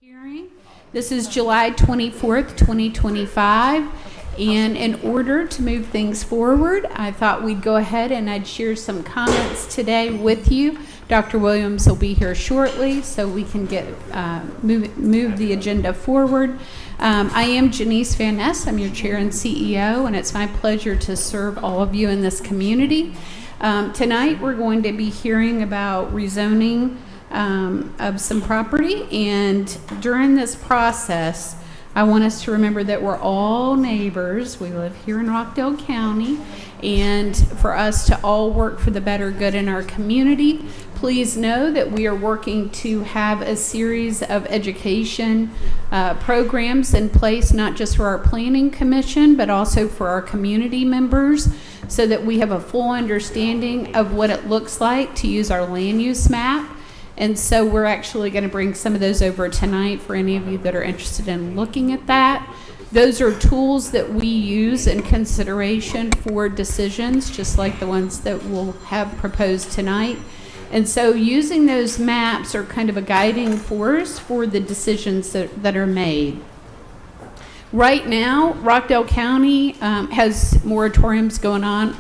Hearing. This is July 24th, 2025, and in order to move things forward, I thought we'd go ahead and I'd share some comments today with you. Dr. Williams will be here shortly, so we can get move the agenda forward. I am Janice Van Ness. I'm your chair and CEO, and it's my pleasure to serve all of you in this community. Tonight, we're going to be hearing about rezoning of some property, and during this process I want us to remember that we're all neighbors. We live here in Rockdale County, and for us to all work for the better good in our community. Please know that we are working to have a series of education programs in place, not just for our planning commission but also for our community members, so that we have a full understanding of what it looks like to use our land use map. And so we're actually going to bring some of those over tonight for any of you that are interested in looking at that. Those are tools that we use in consideration for decisions, just like the ones that we'll have proposed tonight. And so using those maps are kind of a guiding force for the decisions that are made. Right now, Rockdale County has moratoriums going on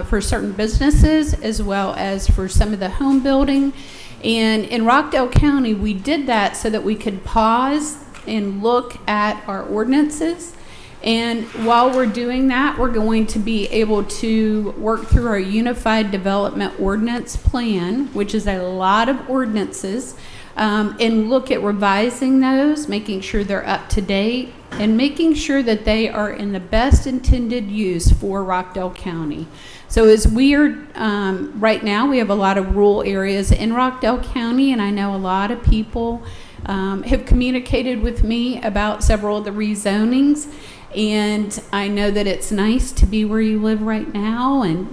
for certain businesses as well as for some of the home building. And in Rockdale County, we did that so that we could pause and look at our ordinances. And while we're doing that, we're going to be able to work through our Unified Development Ordinance Plan, which is a lot of ordinances, and look at revising those, making sure they're up to date, and making sure that they are in the best intended use for Rockdale County. So as we are, right now, we have a lot of rural areas in Rockdale County, and I know a lot of people have communicated with me about several of the rezonings, and I know that it's nice to be where you live right now and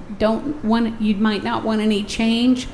you might not want any change,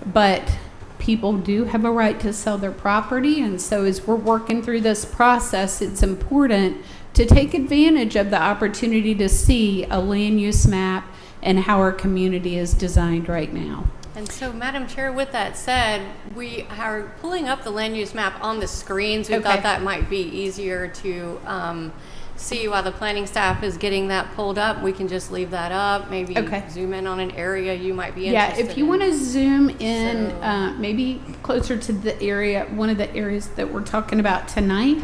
but people do have a right to sell their property. And so as we're working through this process, it's important to take advantage of the opportunity to see a land use map and how our community is designed right now. And so, Madam Chair, with that said, we are pulling up the land use map on the screens. We thought that might be easier to see while the planning staff is getting that pulled up. We can just leave that up, maybe zoom in on an area you might be interested in. Yeah, if you want to zoom in maybe closer to the area, one of the areas that we're talking about tonight,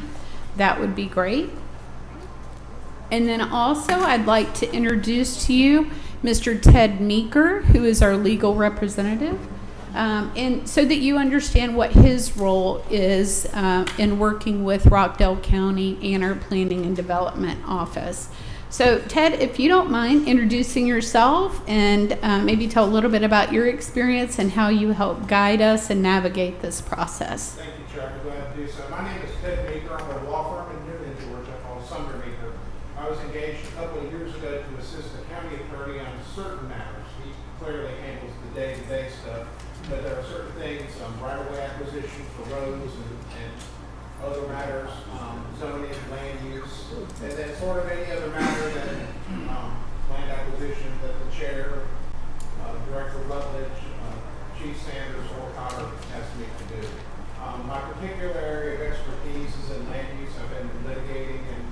that would be great. And then also I'd like to introduce to you Mr. Ted Meeker, who is our legal representative, and so that you understand what his role is in working with Rockdale County and our Planning and Development Office. So Ted, if you don't mind introducing yourself and maybe tell a little bit about your experience and how you help guide us and navigate this process. Thank you, Chair. I'm glad to do so. My name is Ted Meeker. I'm a law firm in Newton, Georgia called Sumner Meeker. I was engaged a couple of years ago to assist the county attorney on certain matters. He clearly handles the day-to-day stuff, but there are certain things, right-of-way acquisition for roads and other matters, zoning, land use, and then sort of any other matter that land acquisition that the chair, Director Rutledge, Chief Sanders, or Cotter asked me to do. My particular area of expertise is in land use. I've been litigating and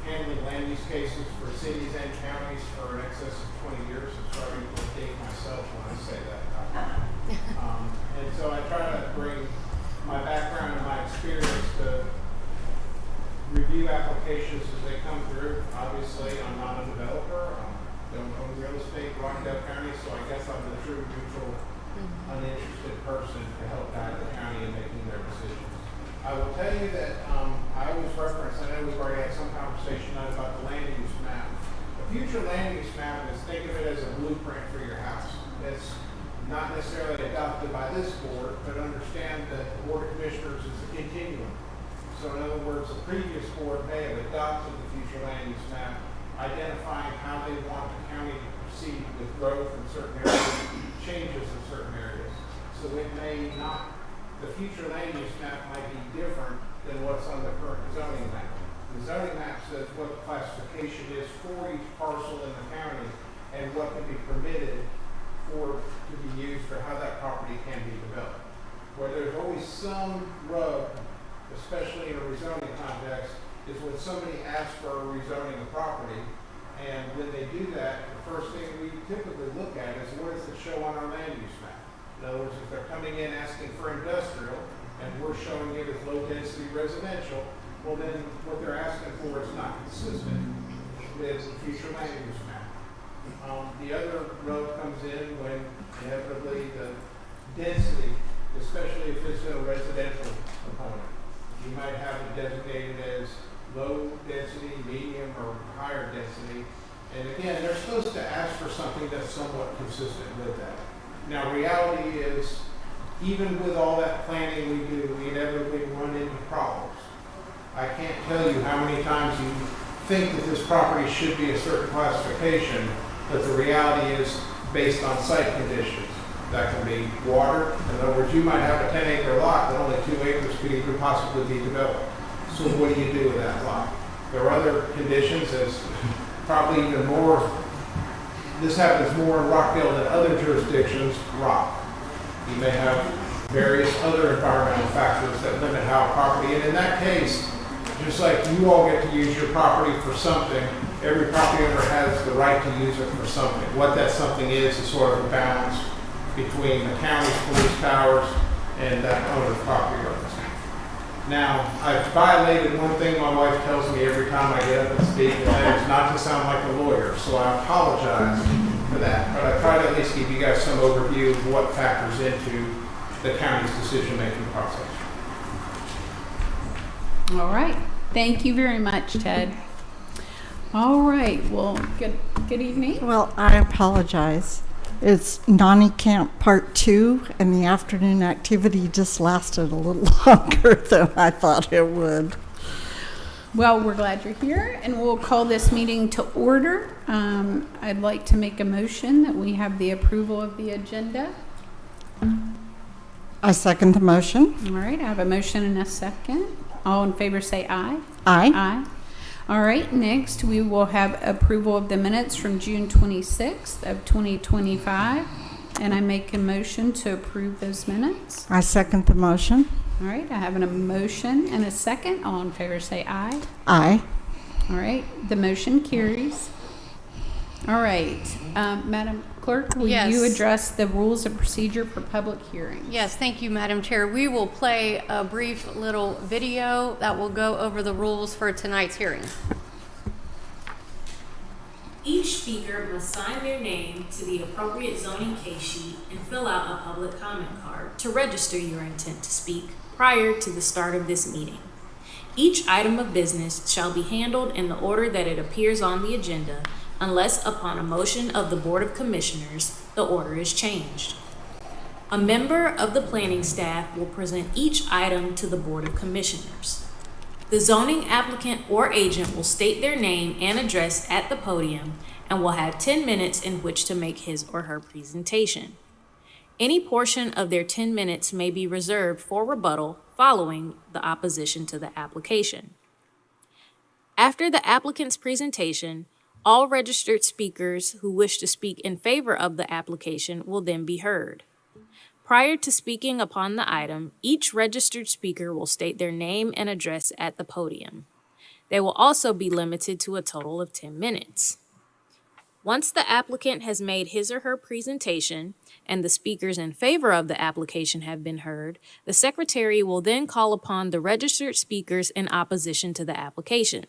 handling land use cases for cities and counties for in excess of 20 years. I'm starting to date myself when I say that. And so I try to bring my background and my experience to review applications as they come through. Obviously, I'm not a developer. Don't own real estate in Rockdale County, so I guess I'm the true neutral, uninterested person to help guide the county in making their decisions. I will tell you that I always reference, I know we've already had some conversation about the land use map. A future land use map is, think of it as a blueprint for your house. It's not necessarily adopted by this board, but understand that the Board of Commissioners is a continuum. So in other words, the previous board may have adopted the future land use map, identifying how they want the county to proceed with growth in certain areas, changes in certain areas. So it may not, the future land use map might be different than what's on the current zoning map. The zoning map says what the classification is for each parcel in the county and what can be permitted to be used for how that property can be developed. Where there's always some rub especially in a rezoning context, is when somebody asks for a rezoning of property, and when they do that, the first thing we typically look at is what does it show on our land use map? In other words, if they're coming in asking for industrial, and we're showing it as low-density residential, well then what they're asking for is not consistent with the future land use map. The other rub comes in when inevitably the density, especially if it's a residential component. You might have it designated as low density, medium, or higher density. And again, they're supposed to ask for something that's somewhat consistent with that. Now, reality is, even with all that planning we do, we inevitably run into problems. I can't tell you how many times you think that this property should be a certain classification, but the reality is based on site conditions. That can be water. In other words, you might have a 10-acre lot that only 2 acres could even possibly be developed. So what do you do with that lot? There are other conditions as probably even more, this happens more in Rockdale than other jurisdictions, rock. You may have various other environmental factors that limit how property, and in that case, just like you all get to use your property for something, every property owner has the right to use it for something. What that something is sort of a balance between the county's police powers and that owner's property rights. Now, I've violated one thing my wife tells me every time I get up and speak, and that is not to sound like a lawyer, so I apologize for that. But I try to at least give you guys some overview of what factors into the county's decision-making process. All right. Thank you very much, Ted. All right. Well, good evening. Well, I apologize. It's Nani Camp Part 2, and the afternoon activity just lasted a little longer than I thought it would. Well, we're glad you're here, and we'll call this meeting to order. I'd like to make a motion that we have the approval of the agenda. I second the motion. All right. I have a motion and a second. All in favor say aye. Aye. Aye. All right, next we will have approval of the minutes from June 26th of 2025, and I make a motion to approve those minutes. I second the motion. All right, I have a motion and a second. All in favor say aye. Aye. All right, the motion carries. All right, Madam Clerk, will Yes. you address the rules of procedure for public hearings? Yes, thank you, Madam Chair. We will play a brief little video that will go over the rules for tonight's hearing. Each speaker must sign their name to the appropriate zoning case sheet and fill out a public comment card to register your intent to speak prior to the start of this meeting. Each item of business shall be handled in the order that it appears on the agenda, unless upon a motion of the Board of Commissioners, the order is changed. A member of the planning staff will present each item to the Board of Commissioners. The zoning applicant or agent will state their name and address at the podium and will have 10 minutes in which to make his or her presentation. Any portion of their 10 minutes may be reserved for rebuttal following the opposition to the application. After the applicant's presentation, all registered speakers who wish to speak in favor of the application will then be heard. Prior to speaking upon the item, each registered speaker will state their name and address at the podium. They will also be limited to a total of 10 minutes. Once the applicant has made his or her presentation and the speakers in favor of the application have been heard, the secretary will then call upon the registered speakers in opposition to the application.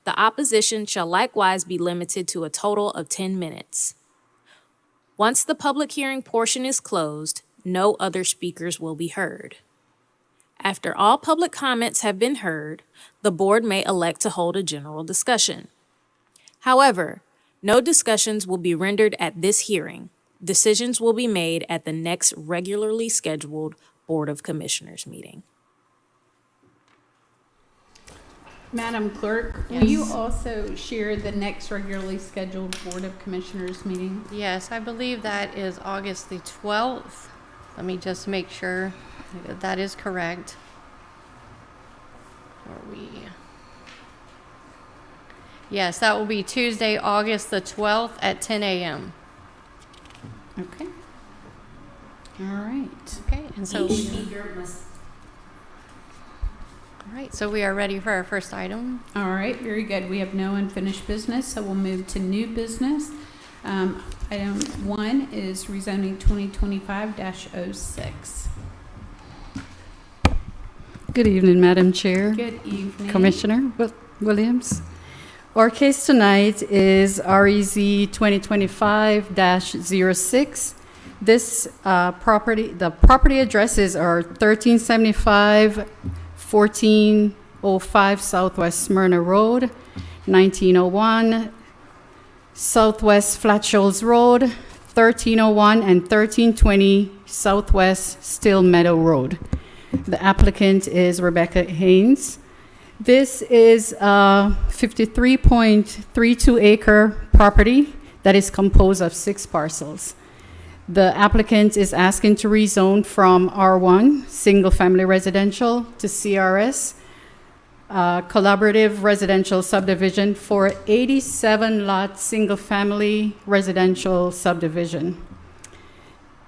The opposition shall likewise be limited to a total of 10 minutes. Once the public hearing portion is closed, no other speakers will be heard. After all public comments have been heard, the board may elect to hold a general discussion. However, no discussions will be rendered at this hearing. Decisions will be made at the next regularly scheduled Board of Commissioners meeting. Madam Clerk, will you also share the next regularly scheduled Board of Commissioners meeting? Yes, I believe that is August the 12th. Let me just make sure that that is correct. Yes, that will be Tuesday, August the 12th at 10 a.m. Okay. All right. Okay, and so Each speaker must All right, so we are ready for our first item. All right, very good. We have no unfinished business, so we'll move to new business. Item 1 is rezoning 2025-06. Good evening, Madam Chair, Good evening. Commissioner Williams. Our case tonight is REZ 2025-06. This the property addresses are 1375, 1405 Southwest Smyrna Road, 1901 Southwest Flat Shoals Road, 1301 and 1320 Southwest Still Meadow Road. The applicant is Rebecca Haynes. This is a 53.32 acre property that is composed of 6 parcels. The applicant is asking to rezone from R1, single family residential, to CRS, collaborative residential subdivision for 87 lot single family residential subdivision.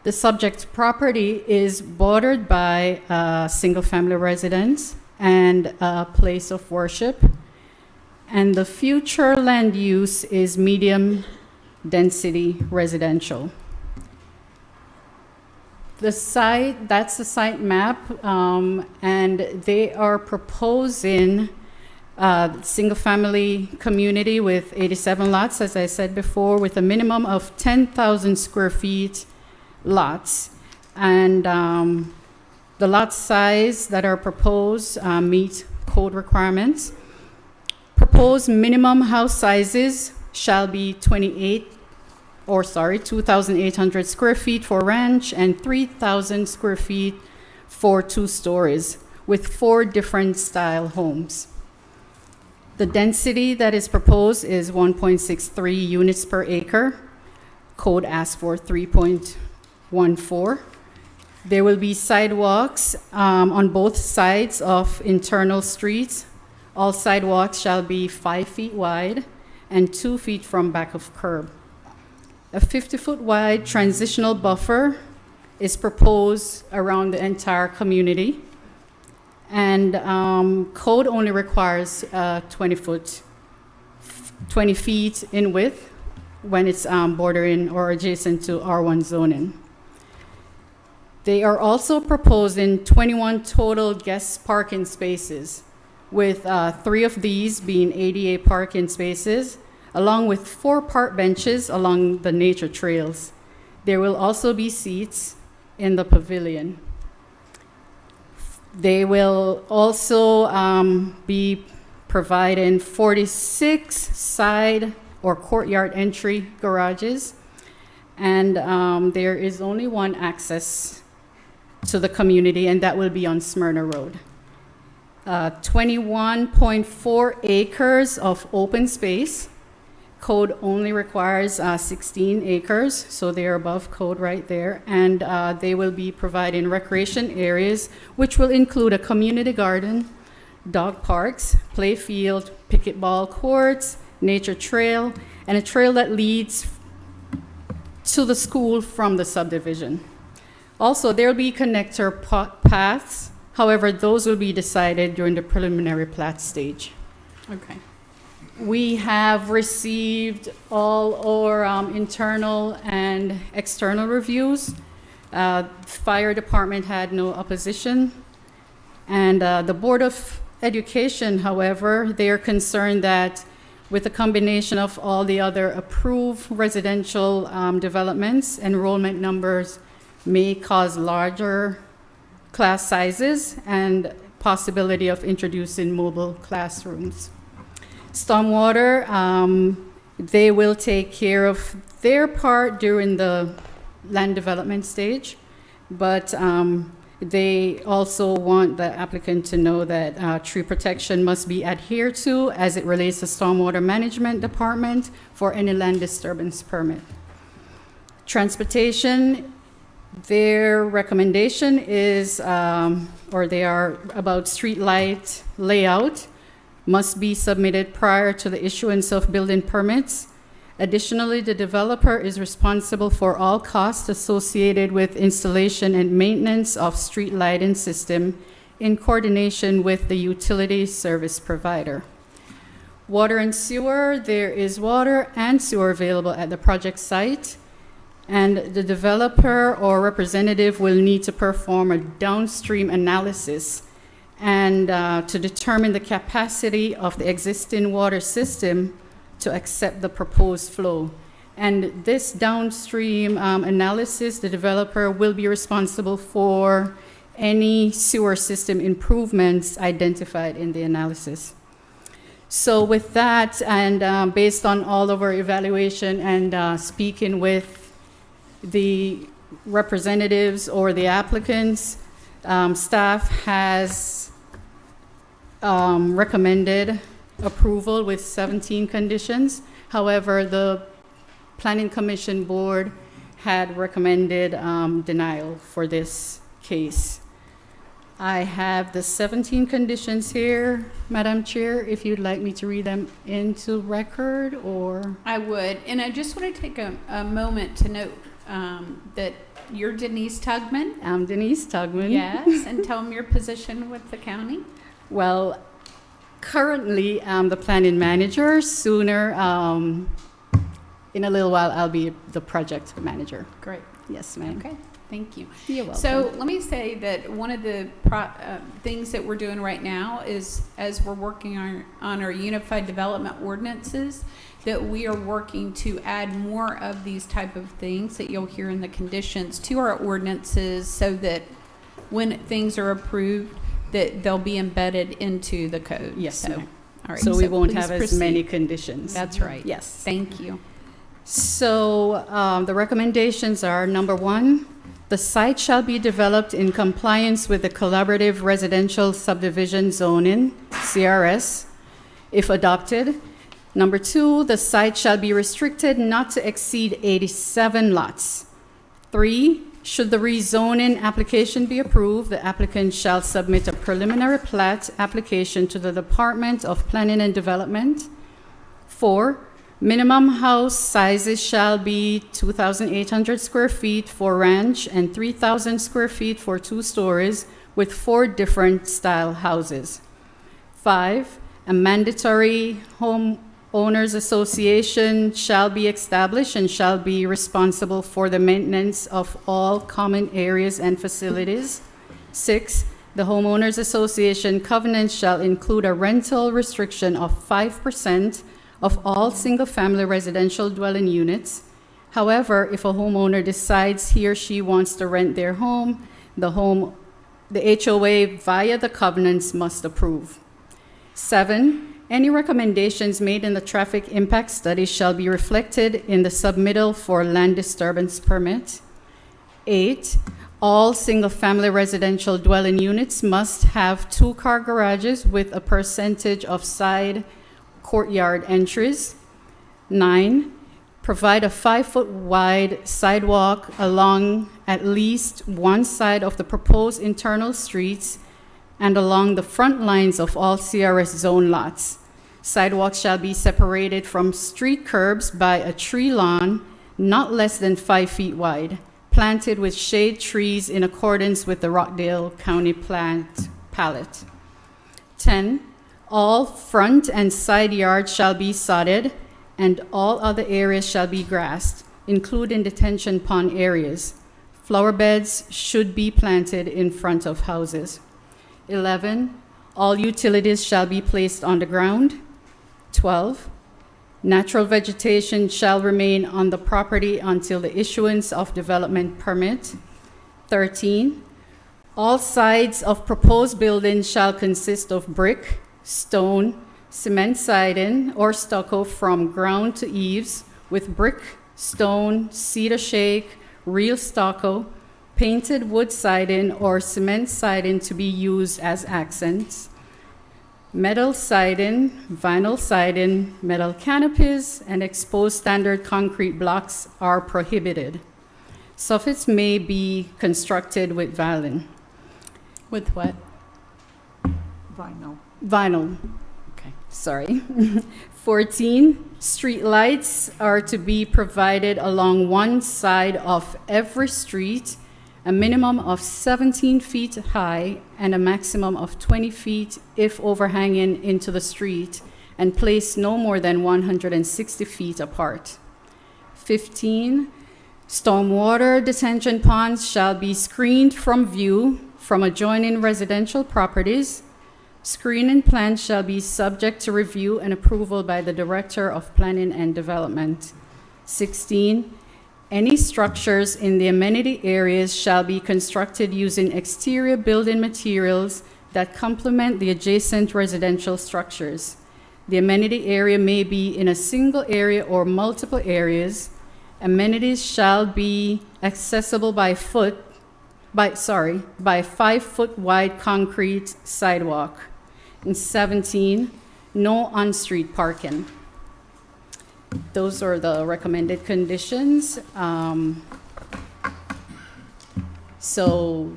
The subject property is bordered by a single family residence and a place of worship. And the future land use is medium density residential. The site, that's the site map, and they are proposing a single-family community with 87 lots, as I said before, with a minimum of 10,000 square feet lots. And the lot size that are proposed meet code requirements. Proposed minimum house sizes shall be 2,800 square feet for ranch and 3,000 square feet for 2 stories with 4 different style homes. The density that is proposed is 1.63 units per acre. Code asks for 3.14. There will be sidewalks on both sides of internal streets. All sidewalks shall be 5 feet wide and 2 feet from back of curb. A 50-foot wide transitional buffer is proposed around the entire community. And code only requires 20 feet in width when it's bordering or adjacent to R1 zoning. They are also proposing 21 total guest parking spaces, with 3 of these being ADA parking spaces, along with 4 park benches along the nature trails. There will also be seats in the pavilion. They will also be providing 46 side or courtyard entry garages, and there is only one access to the community, and that will be on Smyrna Road. 21.4 acres of open space. Code only requires 16 acres, so they're above code right there. And they will be providing recreation areas, which will include a community garden, dog parks, play field, pickleball courts, nature trail, and a trail that leads to the school from the subdivision. Also, there will be connector paths. However, those will be decided during the preliminary plat stage. Okay. We have received all our internal and external reviews. Fire department had no opposition. And the Board of Education, however, they are concerned that with a combination of all the other approved residential developments, enrollment numbers may cause larger class sizes and possibility of introducing mobile classrooms. Stormwater, they will take care of their part during the land development stage, but they also want the applicant to know that tree protection must be adhered to as it relates to stormwater management department for any land disturbance permit. Transportation, their recommendation is, or they are about street light layout, must be submitted prior to the issuance of building permits. Additionally, the developer is responsible for all costs associated with installation and maintenance of street lighting system, in coordination with the utility service provider. Water and sewer, there is water and sewer available at the project site, and the developer or representative will need to perform a downstream analysis and to determine the capacity of the existing water system to accept the proposed flow. And this downstream analysis, the developer will be responsible for any sewer system improvements identified in the analysis. So with that, and based on all of our evaluation and speaking with the representatives or the applicants, staff has recommended approval with 17 conditions. However, the Planning Commission Board had recommended denial for this case. I have the 17 conditions here, Madam Chair, if you'd like me to read them into record, or? I would, and I just want to take a moment to note that you're Denise Tugman. I'm Denise Tugman. Yes, and tell them your position with the county. Well, currently I'm the planning manager. Sooner, in a little while, I'll be the project manager. Great. Yes, ma'am. Okay, thank you. You're welcome. So let me say that one of the things that we're doing right now is, as we're working on our unified development ordinances, that we are working to add more of these type of things that you'll hear in the conditions to our ordinances, so that when things are approved, that they'll be embedded into the code. Yes, ma'am. All right. So we won't please have as proceed. many conditions. That's right. Yes. Thank you. So the recommendations are, number one, the site shall be developed in compliance with the Collaborative Residential Subdivision Zoning, CRS, if adopted. Number two, the site shall be restricted not to exceed 87 lots. 3, should the rezoning application be approved, the applicant shall submit a preliminary plat application to the Department of Planning and Development. 4, minimum house sizes shall be 2,800 square feet for ranch and 3,000 square feet for 2 stories with 4 different style houses. 5, a mandatory homeowners association shall be established and shall be responsible for the maintenance of all common areas and facilities. 6, the homeowners association covenant shall include a rental restriction of 5% of all single-family residential dwelling units. However, if a homeowner decides he or she wants to rent their home, the HOA via the covenants must approve. 7, any recommendations made in the traffic impact study shall be reflected in the submittal for land disturbance permit. 8, all single-family residential dwelling units must have 2-car garages with a percentage of side courtyard entries. 9, provide a 5-foot wide sidewalk along at least one side of the proposed internal streets and along the front lines of all CRS zone lots. Sidewalks shall be separated from street curbs by a tree lawn not less than 5 feet wide, planted with shade trees in accordance with the Rockdale County plant palette. 10, all front and side yards shall be sodded, and all other areas shall be grassed, including detention pond areas. Flower beds should be planted in front of houses. 11, all utilities shall be placed on the ground. 12, natural vegetation shall remain on the property until the issuance of development permit. 13, all sides of proposed buildings shall consist of brick, stone, cement siding, or stucco from ground to eaves, with brick, stone, cedar shake, real stucco, painted wood siding, or cement siding to be used as accents. Metal siding, vinyl siding, metal canopies, and exposed standard concrete blocks are prohibited. Soffits may be constructed with vinyl. With what? Vinyl. Okay, sorry. 14, street lights are to be provided along one side of every street, a minimum of 17 feet high and a maximum of 20 feet if overhanging into the street, and placed no more than 160 feet apart. 15, stormwater detention ponds shall be screened from view from adjoining residential properties. Screening plans shall be subject to review and approval by the Director of Planning and Development. 16, any structures in the amenity areas shall be constructed using exterior building materials that complement the adjacent residential structures. The amenity area may be in a single area or multiple areas. Amenities shall be accessible by 5-foot wide concrete sidewalk. And 17, no on-street parking. Those are the recommended conditions. So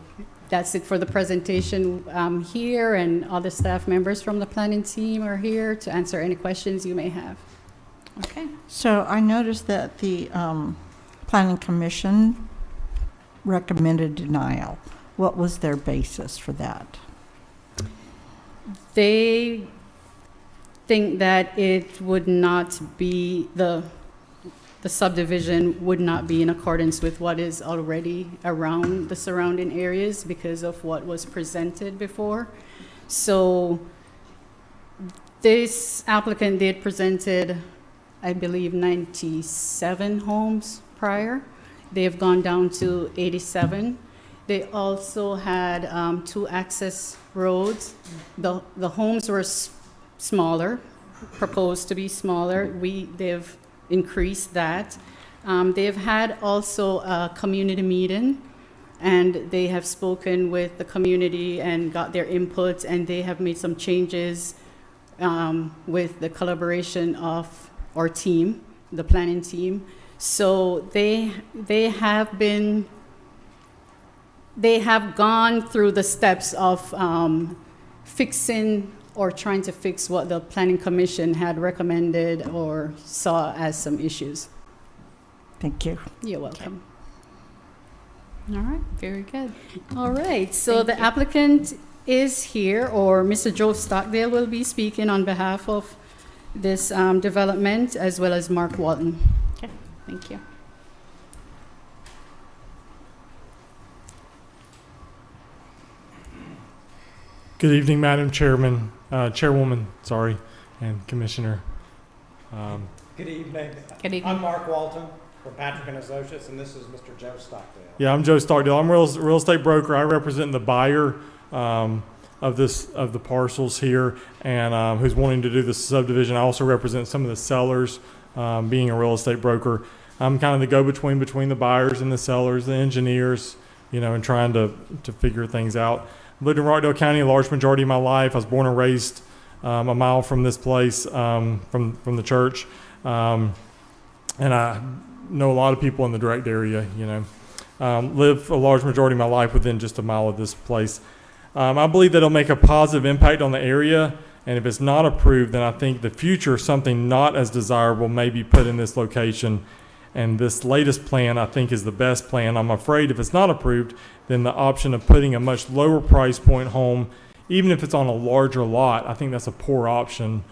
that's it for the presentation. I'm here, and other staff members from the planning team are here to answer any questions you may have. Okay. So I noticed that the Planning Commission recommended denial. What was their basis for that? They think that it would not be, the subdivision would not be in accordance with what is already around the surrounding areas because of what was presented before. So this applicant did presented, I believe, 97 homes prior. They have gone down to 87. They also had 2 access roads. The homes were smaller, proposed to be smaller. They've increased that. They've had also a community meeting, and they have spoken with the community and got their input, and they have made some changes with the collaboration of our team, the planning team. So they have gone through the steps of fixing or trying to fix what the Planning Commission had recommended or saw as some issues. Thank you. You're welcome. All right, very good. All right, so the applicant is here, or Mr. Joe Stockdale will be speaking on behalf of this development, as well as Mark Walton. Okay. Thank you. Good evening, Madam Chairman, Chairwoman, sorry, and Commissioner. Good evening. Good evening. I'm Mark Walton from Patrick and Associates, and this is Mr. Joe Stockdale. Yeah, I'm Joe Stockdale. I'm a real estate broker. I represent the buyer of the parcels here, and who's wanting to do the subdivision. I also represent some of the sellers, being a real estate broker. I'm kind of the go-between between the buyers and the sellers, the engineers, and trying to figure things out. Lived in Rockdale County a large majority of my life. I was born and raised a mile from this place, from the church, and I know a lot of people in the direct area. Live a large majority of my life within just a mile of this place. I believe that it'll make a positive impact on the area, and if it's not approved, then I think the future something not as desirable may be put in this location. And this latest plan, I think, is the best plan. I'm afraid if it's not approved, then the option of putting a much lower price point home, even if it's on a larger lot, I think that's a poor option.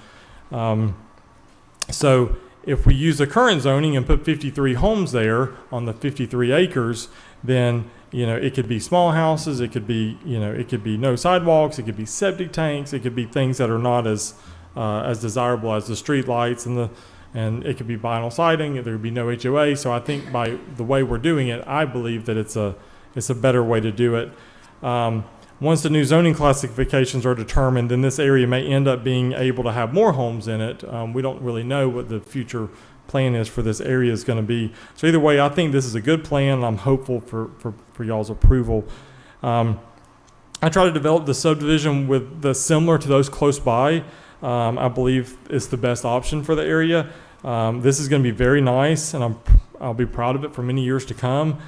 So if we use the current zoning and put 53 homes there on the 53 acres, then it could be small houses, it could be no sidewalks, it could be septic tanks, it could be things that are not as desirable as the street lights and it could be vinyl siding. There would be no HOA. So I think by the way we're doing it, I believe that it's a better way to do it. Once the new zoning classifications are determined, then this area may end up being able to have more homes in it. We don't really know what the future plan is for this area is going to be. So either way, I think this is a good plan, and I'm hopeful for y'all's approval. I try to develop the subdivision with the similar to those close by. I believe it's the best option for the area. This is going to be very nice, and I'll be proud of it for many years to come.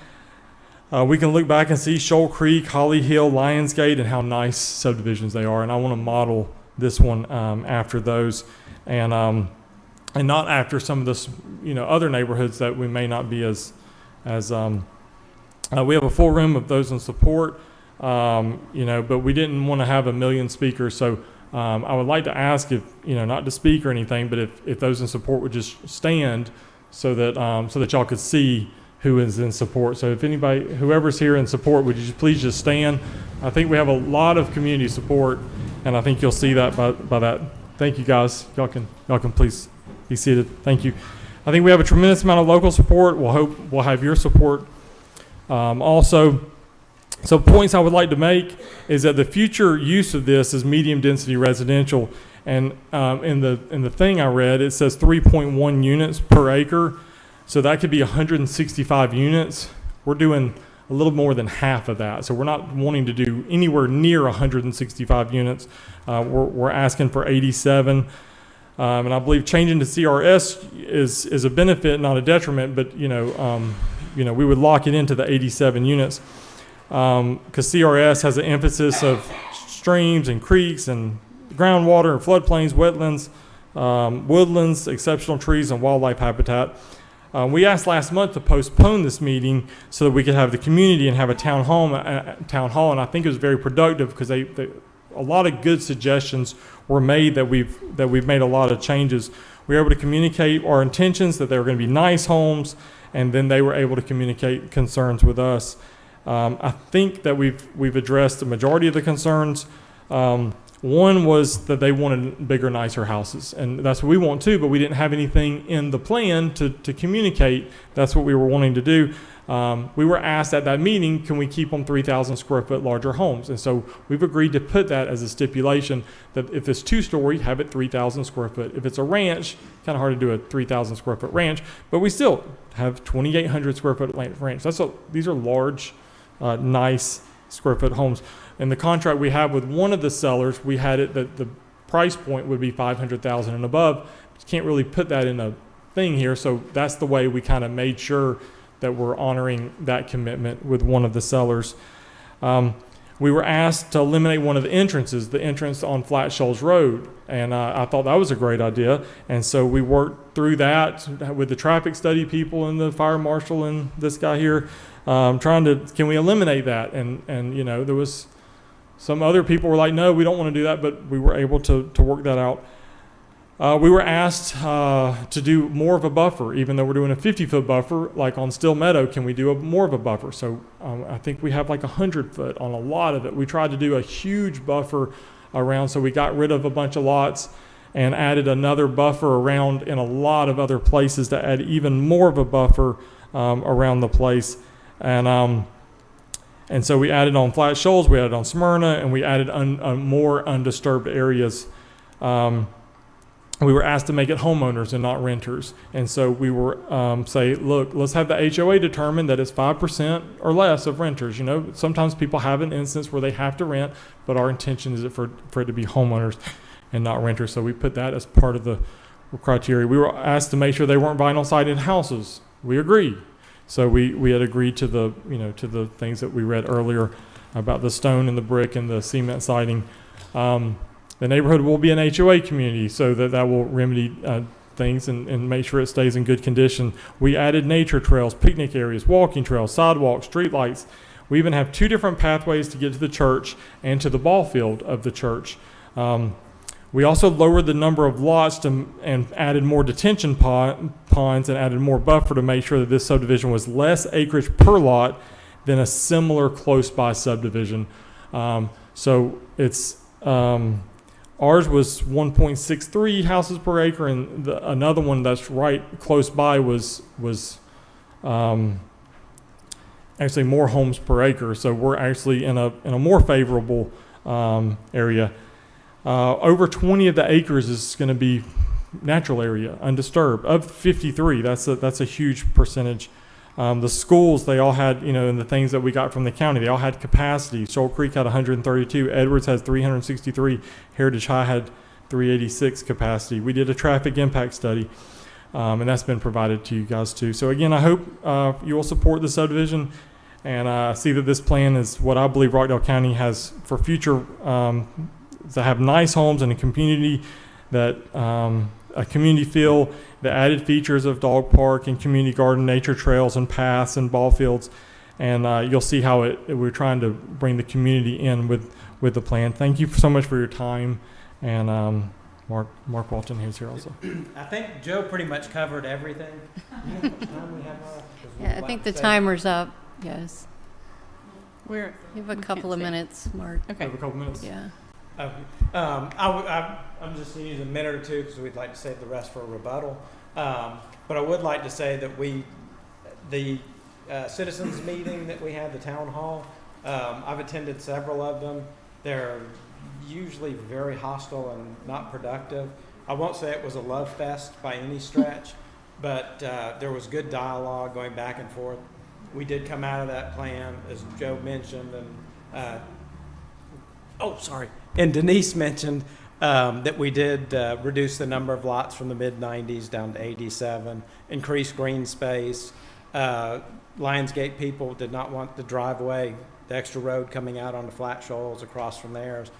We can look back and see Shoal Creek, Holly Hill, Lionsgate, and how nice subdivisions they are. And I want to model this one after those, and not after some of the other neighborhoods that we may not be as We have a full room of those in support, but we didn't want to have 1 million speakers. So I would like to ask if, not to speak or anything, but if those in support would just stand so that y'all could see who is in support. So if anybody, whoever's here in support, would you please just stand? I think we have a lot of community support, and I think you'll see that by that. Thank you, guys. Y'all can please be seated. Thank you. I think we have a tremendous amount of local support. We'll have your support. Also, so points I would like to make is that the future use of this is medium density residential, and in the thing I read, it says 3.1 units per acre, so that could be 165 units. We're doing a little more than half of that, so we're not wanting to do anywhere near 165 units. We're asking for 87. And I believe changing to CRS is a benefit, not a detriment. But we would lock it into the 87 units because CRS has an emphasis of streams and creeks and groundwater and floodplains, wetlands, woodlands, exceptional trees, and wildlife habitat. We asked last month to postpone this meeting so that we could have the community and have a town hall, and I think it was very productive because a lot of good suggestions were made that we've made a lot of changes. We were able to communicate our intentions that they were going to be nice homes, and then they were able to communicate concerns with us. I think that we've addressed the majority of the concerns. One was that they wanted bigger, nicer houses, and that's what we want too, but we didn't have anything in the plan to communicate that's what we were wanting to do. We were asked at that meeting, can we keep them 3,000 square foot larger homes? And so we've agreed to put that as a stipulation that if it's 2-story, have it 3,000 square foot. If it's a ranch, kind of hard to do a 3,000 square foot ranch, but we still have 2,800 square foot ranch. These are large, nice square foot homes. In the contract we have with one of the sellers, we had it that the price point would be 500,000 and above. You can't really put that in a thing here, so that's the way we kind of made sure that we're honoring that commitment with one of the sellers. We were asked to eliminate one of the entrances, the entrance on Flat Shoals Road, and I thought that was a great idea. And so we worked through that with the traffic study people and the fire marshal and this guy here, can we eliminate that? And there was some other people were like, no, we don't want to do that, but we were able to work that out. We were asked to do more of a buffer, even though we're doing a 50-foot buffer, like on Still Meadow, can we do more of a buffer? So I think we have like 100 foot on a lot of it. We tried to do a huge buffer around, so we got rid of a bunch of lots and added another buffer around in a lot of other places to add even more of a buffer around the place. And so we added on Flat Shoals, we added on Smyrna, and we added more undisturbed areas. We were asked to make it homeowners and not renters. And so we were say, look, let's have the HOA determine that it's 5% or less of renters. Sometimes people have an instance where they have to rent, but our intention is for it to be homeowners and not renters. So we put that as part of the criteria. We were asked to make sure they weren't vinyl sided houses. We agreed. So we had agreed to the things that we read earlier about the stone and the brick and the cement siding. The neighborhood will be an HOA community, so that will remedy things and make sure it stays in good condition. We added nature trails, picnic areas, walking trails, sidewalks, street lights. We even have 2 different pathways to get to the church and to the ball field of the church. We also lowered the number of lots and added more detention ponds and added more buffer to make sure that this subdivision was less acreage per lot than a similar close-by subdivision. So it's ours was 1.63 houses per acre, and another one that's right close by was actually more homes per acre. So we're actually in a more favorable area. Over 20 of the acres is going to be natural area, undisturbed. Of 53, that's a huge percentage. The schools, they all had, and the things that we got from the county, they all had capacity. Shoal Creek had 132, Edwards has 363, Heritage High had 386 capacity. We did a traffic impact study, and that's been provided to you guys too. So again, I hope you will support the subdivision, and see that this plan is what I believe Rockdale County has for future, to have nice homes in a community that a community feel, the added features of dog park and community garden, nature trails and paths and ball fields, and you'll see how we're trying to bring the community in with the plan. Thank you so much for your time, and Mark Walton is here also. I think Joe pretty much covered everything. You know how much time we have left? 'Cause we'd Yeah, I like think to the say- timer's up. Yes. We're, You have a We couple of can't see. minutes, Mark. We okay. have a couple minutes. Yeah. I'm just going to use a minute or two because we'd like to save the rest for a rebuttal. But I would like to say that the citizens meeting that we had, the town hall, I've attended several of them. They're usually very hostile and not productive. I won't say it was a love fest by any stretch, but there was good dialogue going back and forth. We did come out of that plan, as Joe mentioned, and and Denise mentioned that we did reduce the number of lots from the mid-90s down to 87, increase green space. Lionsgate people did not want the driveway, the extra road coming out onto flat shoals across from theirs.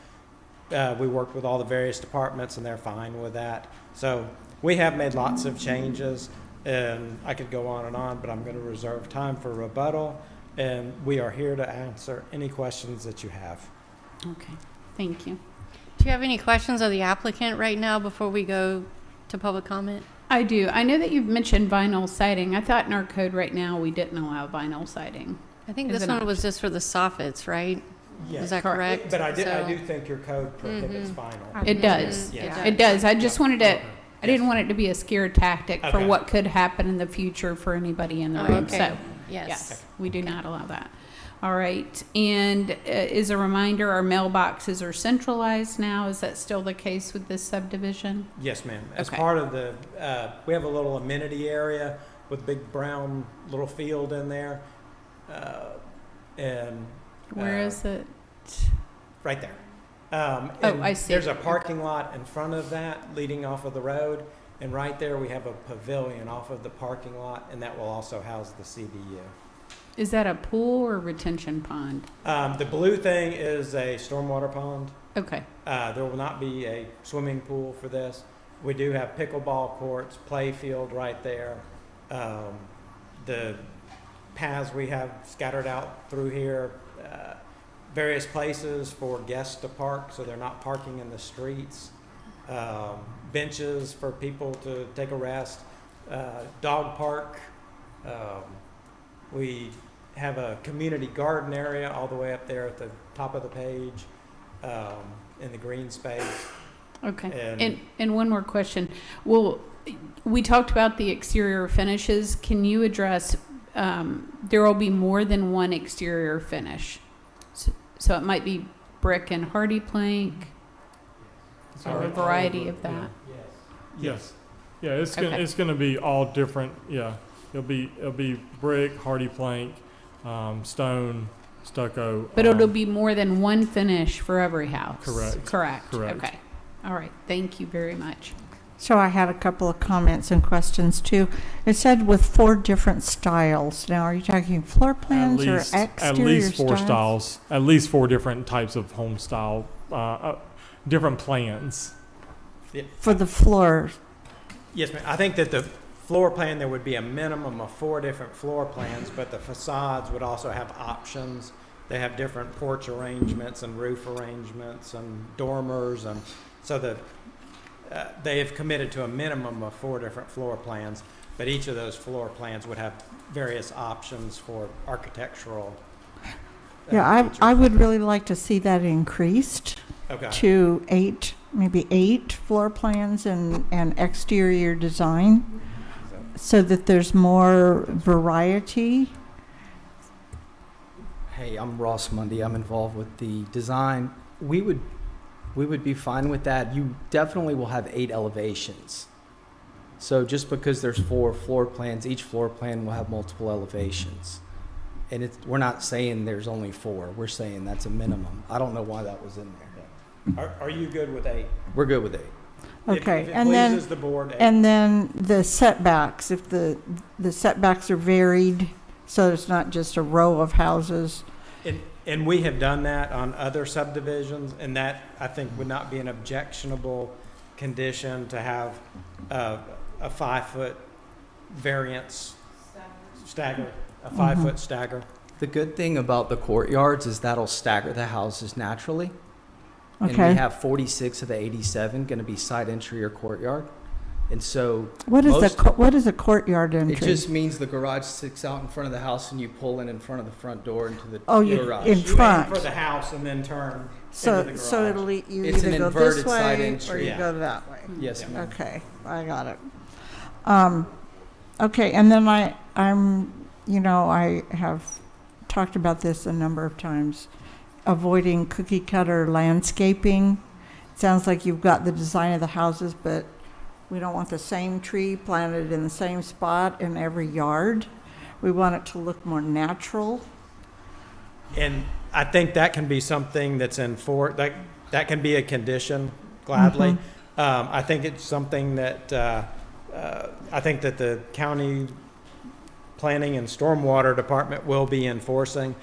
We worked with all the various departments, and they're fine with that. So we have made lots of changes, and I could go on, but I'm going to reserve time for rebuttal, and we are here to answer any questions that you have. Okay, thank you. Do you have any questions of the applicant right now before we go to public comment? I do. I know that you've mentioned vinyl siding. I thought in our code right now we didn't allow vinyl siding. I think Is this it one not? was just for the soffits, right? Yes. Is that correct? But I do So- think your code prohibits vinyl. It does. Yes. It does. I just wanted to, I Yes. didn't want it to be a scare tactic for Okay. what could happen in the future for anybody in the Oh, room. okay. So, Yes. yes, we do not allow that. All right. And as a reminder, our mailboxes are centralized now. Is that still the case with this subdivision? Yes, ma'am. As Okay. part of the, we have a little amenity area with big brown little field in there. And Where is it? right there. Oh, And I see. There's a parking lot in front of that leading off of the road. And right there, we have a pavilion off of the parking lot, and that will also house the CBU. Is that a pool or retention pond? The blue thing is a stormwater pond. Okay. There will not be a swimming pool for this. We do have pickleball courts, play field right there. The paths we have scattered out through here, various places for guests to park so they're not parking in the streets. Benches for people to take a rest. Dog park. We have a community garden area all the way up there at the top of the page in the green space. Okay. And one more question. Well, we talked about the exterior finishes. Can you address, there will be more than one exterior finish? So it might be brick and hardy plank, or a variety of that? Yes. Yeah, it's Okay. gonna be all different. Yeah, it'll be brick, hardy plank, stone, stucco. But it'll be more than one finish for every house? Correct. Correct. Correct. Okay. All right. Thank you very much. So I had a couple of comments and questions too. It said with 4 different styles. Now, are you talking floor plans or exterior at least 4 styles? styles, at least 4 different types of home style, different plans. For the floor, Yes, ma'am. I think that the floor plan, there would be a minimum of 4 different floor plans, but the facades would also have options. They have different porch arrangements and roof arrangements and dormers, and so they have committed to a minimum of 4 different floor plans, but each of those floor plans would have various options for architectural. yeah, features. I would really like to see that increased Okay. to 8, maybe 8 floor plans and exterior design, so that there's more variety. Hey, I'm Ross Mundy. I'm involved with the design. We would be fine with that. You definitely will have 8 elevations. So just because there's 4 floor plans, each floor plan will have multiple elevations. And we're not saying there's only 4. We're saying that's a minimum. I don't know why that was in there. Are you good with 8? We're good with 8. Okay, If it and then pleases the board, 8. and then the setbacks, if the setbacks are varied, so it's not just a row of houses. And we have done that on other subdivisions, and that, I think, would not be an objectionable condition to have a 5-foot variance stagger, a 5-foot stagger. The good thing about the courtyards is that'll stagger the houses naturally. And Okay. we have 46 of the 87 going to be side entry or courtyard. And so What is most- what is a courtyard entry? it just means the garage sticks out in front of the house and you pull in front of the front door into the Oh, you- garage. in You aim front. for the house and then turn So, into the so garage. it'll you It's an either go inverted this side way or entry. you Yeah. go that way. Yes, ma'am. Okay, I got it. Okay, and then I have talked about this a number of times, avoiding cookie cutter landscaping. It sounds like you've got the design of the houses, but we don't want the same tree planted in the same spot in every yard. We want it to look more natural. And I think that can be something that's that can be a condition, gladly. I think it's something that I think that the county planning and stormwater department will be enforcing.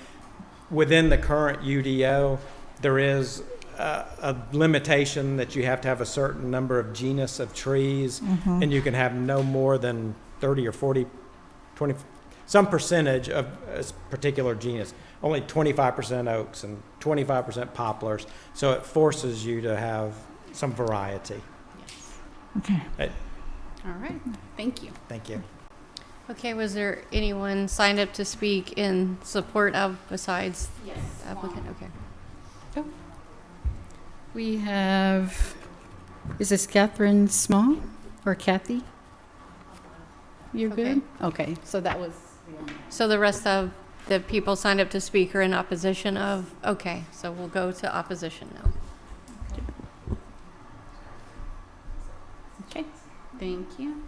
Within the current UDO, there is a limitation that you have to have a certain number of genus of trees, and you can have no more than 30 or 40, 20, some percentage of a particular genus. Only 25% oaks and 25% poplars. So it forces you to have some variety. Okay. All right, thank you. Thank you. Okay, was there anyone signed up to speak in support of besides Yes. the applicant? Okay. We have, is this Catherine Small or Kathy? You're Okay. good? Okay, so that was. So the rest of the people signed up to speak are in opposition of, okay, so we'll go to opposition now. Okay, thank you.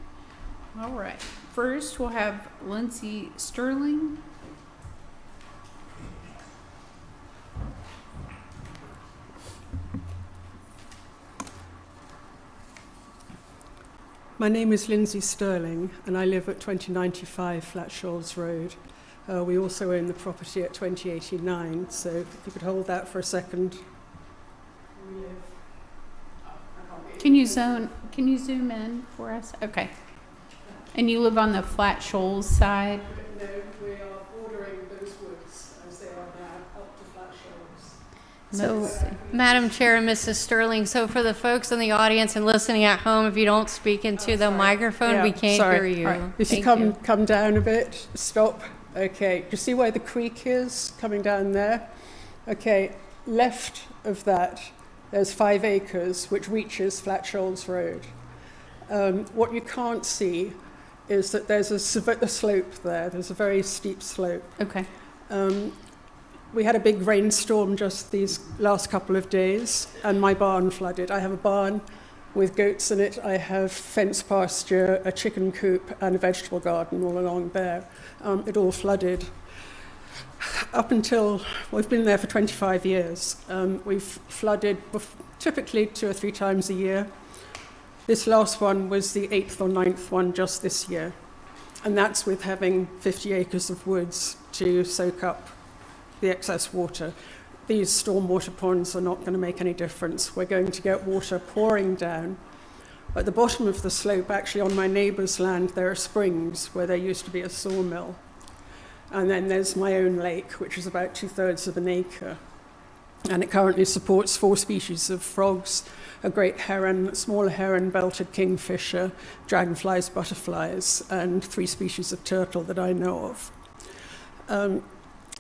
All right, first we'll have Lindsay Sterling. My name is Lindsay Sterling, and I live at 2095 Flat Shoals Road. We also own the property at 2089, so if you could hold that for a second. Can you zoom in for us? Okay. And you live on the Flat Shoals side? No, we are bordering those woods as they are now up to Flat Shoals. So, Madam Chair and Mrs. Sterling, so for the folks in the audience and listening at home, if you don't speak into the microphone, we can't hear you. All right. If you Thank come down a bit, stop. Okay, do you see where the creek is coming down there? Okay, left of that, there's 5 acres, which reaches Flat Shoals Road. What you can't see is that there's a slope there. There's a very steep slope. Okay. We had a big rainstorm just these last couple of days, and my barn flooded. I have a barn with goats in it. I have fence pasture, a chicken coop, and a vegetable garden all along there. It all flooded. Up until, we've been there for 25 years. We've flooded typically 2 or 3 times a year. This last one was the 8th or 9th one just this year. And that's with having 50 acres of woods to soak up the excess water. These stormwater ponds are not going to make any difference. We're going to get water pouring down. At the bottom of the slope, actually on my neighbour's land, there are springs where there used to be a sawmill. And then there's my own lake, which is about 2/3 of an acre. And it currently supports 4 species of frogs, a great heron, smaller heron, belted kingfisher, dragonflies, butterflies, and 3 species of turtle that I know of.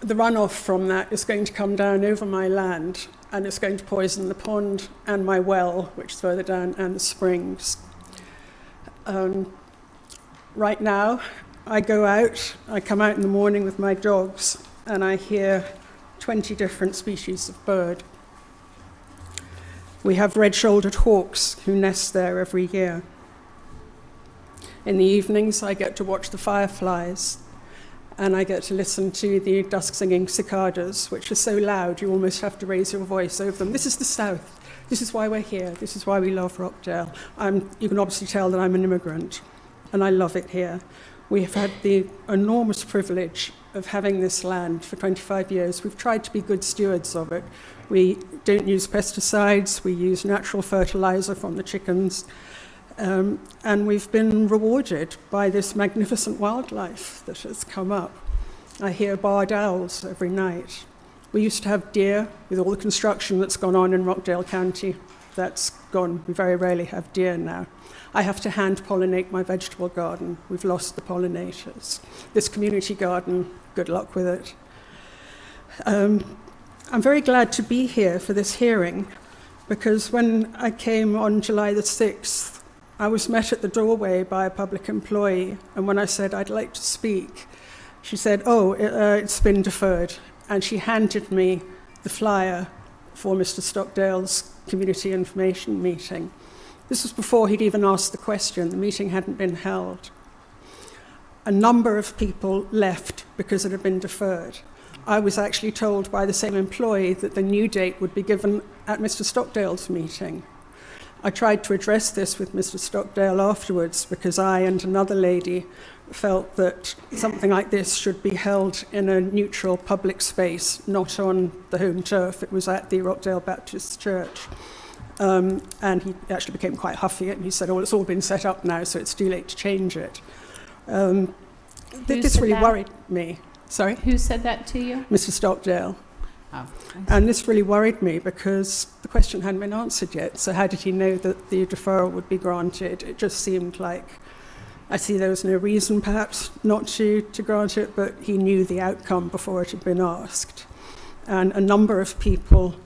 The runoff from that is going to come down over my land, and it's going to poison the pond and my well, which is further down, and the springs. Right now, I come out in the morning with my dogs, and I hear 20 different species of bird. We have red-shouldered hawks who nest there every year. In the evenings, I get to watch the fireflies, and I get to listen to the dusk-singing cicadas, which are so loud you almost have to raise your voice over them. This is the South. This is why we're here. This is why we love Rockdale. You can obviously tell that I'm an immigrant, and I love it here. We have had the enormous privilege of having this land for 25 years. We've tried to be good stewards of it. We don't use pesticides. We use natural fertilizer from the chickens. And we've been rewarded by this magnificent wildlife that has come up. I hear barred owls every night. We used to have deer. With all the construction that's gone on in Rockdale County, that's gone. We very rarely have deer now. I have to hand pollinate my vegetable garden. We've lost the pollinators. This community garden, good luck with it. I'm very glad to be here for this hearing, because when I came on July the 6th, I was met at the doorway by a public employee, and when I said I'd like to speak, she said, it's been deferred, and she handed me the flyer for Mr. Stockdale's community information meeting. This was before he'd even asked the question. The meeting hadn't been held. A number of people left because it had been deferred. I was actually told by the same employee that the new date would be given at Mr. Stockdale's meeting. I tried to address this with Mr. Stockdale afterwards because I and another lady felt that something like this should be held in a neutral public space, not on the home turf. It was at the Rockdale Baptist Church. And he actually became quite huffy and he said, it's all been set up now, so it's too late to change it. This really worried me. Sorry? Who said that to you? Mr. Stockdale. Oh, and this really worried me because the question hadn't been answered yet. So how did he know that the deferral would be granted? It just seemed like, I see there was no reason perhaps not to grant it, but he knew the outcome before it had been asked. And a number of people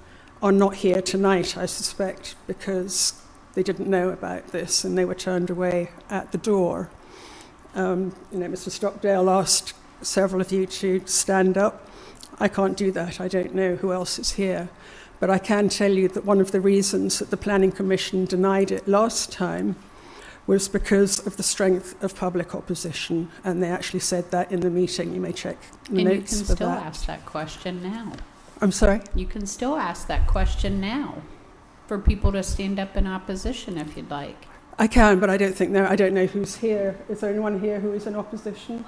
are not here tonight, I suspect, because they didn't know about this and they were turned away at the door. Mr. Stockdale asked several of you to stand up. I can't do that. I don't know who else is here. But I can tell you that one of the reasons that the Planning Commission denied it last time was because of the strength of public opposition. And they actually said that in the meeting. You may check the notes for that. And you can still ask that question now. I'm sorry? You can still ask that question now for people to stand up in opposition if you'd like. I can, but I don't know who's here. Is there anyone here who is in opposition?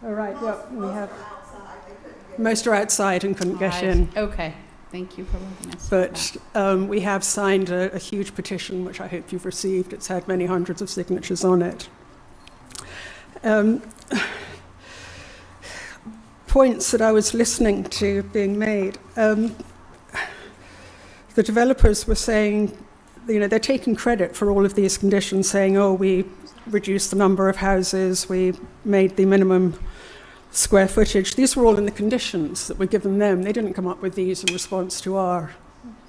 All right, we have. Most are outside and couldn't get in. Okay, thank you for letting us. But we have signed a huge petition, which I hope you've received. It's had many hundreds of signatures on it. Points that I was listening to being made. The developers were saying, they're taking credit for all of these conditions, saying, we reduced the number of houses, we made the minimum square footage. These were all in the conditions that were given them. They didn't come up with these in response to our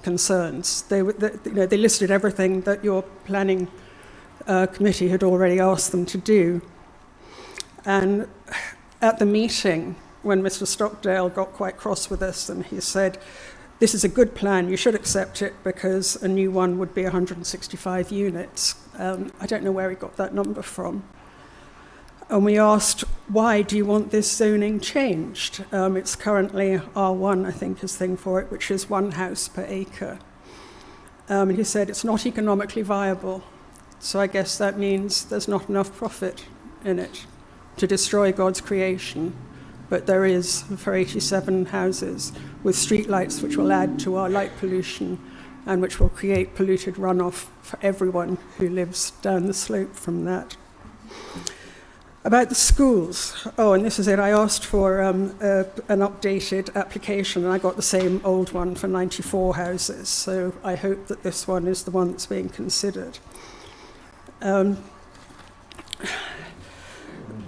concerns. They listed everything that your planning committee had already asked them to do. And at the meeting, when Mr. Stockdale got quite cross with us and he said, this is a good plan, you should accept it because a new one would be 165 units. I don't know where he got that number from. And we asked, why do you want this zoning changed? It's currently R1, I think, is thing for it, which is 1 house per acre. And he said it's not economically viable. So I guess that means there's not enough profit in it to destroy God's creation. But there is for 87 houses with streetlights, which will add to our light pollution and which will create polluted runoff for everyone who lives down the slope from that. About the schools, and this is it, I asked for an updated application and I got the same old one for 94 houses, so I hope that this one is the one that's being considered.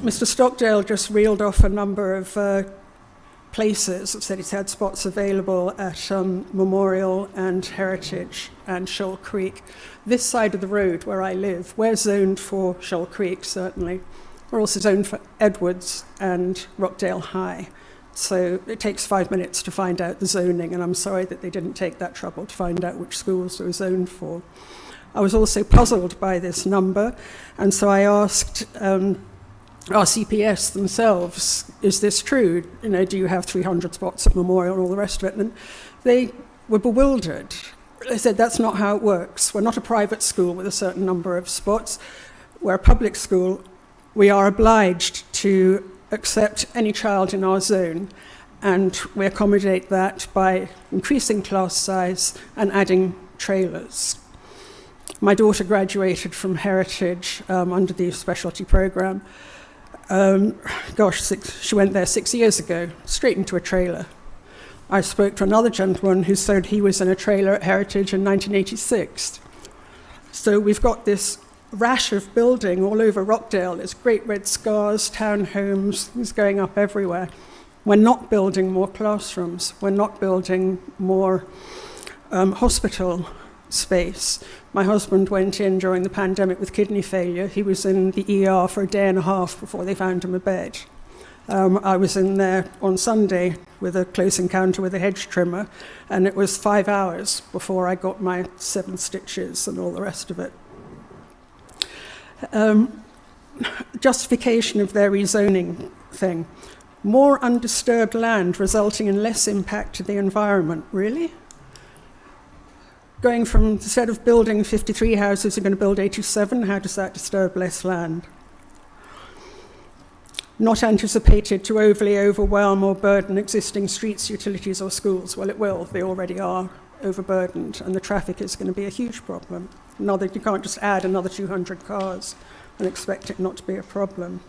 Mr. Stockdale just reeled off a number of places that said he's had spots available at Memorial and Heritage and Shoal Creek. This side of the road where I live, we're zoned for Shoal Creek, certainly. We're also zoned for Edwards and Rockdale High. So it takes 5 minutes to find out the zoning, and I'm sorry that they didn't take that trouble to find out which schools they were zoned for. I was also puzzled by this number, and so I asked our CPS themselves, is this true? Do you have 300 spots at Memorial and all the rest of it? And they were bewildered. They said, that's not how it works. We're not a private school with a certain number of spots. We're a public school. We are obliged to accept any child in our zone, and we accommodate that by increasing class size and adding trailers. My daughter graduated from Heritage under the specialty program. She went there 6 years ago, straight into a trailer. I spoke to another gentleman who said he was in a trailer at Heritage in 1986. So we've got this rash of building all over Rockdale. There's great red scars, townhomes, things going up everywhere. We're not building more classrooms. We're not building more hospital space. My husband went in during the pandemic with kidney failure. He was in the ER for a day and a half before they found him a bed. I was in there on Sunday with a close encounter with a hedge trimmer, and it was 5 hours before I got my 7 stitches and all the rest of it. Justification of their rezoning thing. More undisturbed land resulting in less impact to the environment. Really? Going from, instead of building 53 houses, you're going to build 87. How does that disturb less land? Not anticipated to overly overwhelm or burden existing streets, utilities or schools. Well, it will. They already are overburdened, and the traffic is going to be a huge problem. You can't just add another 200 cars and expect it not to be a problem.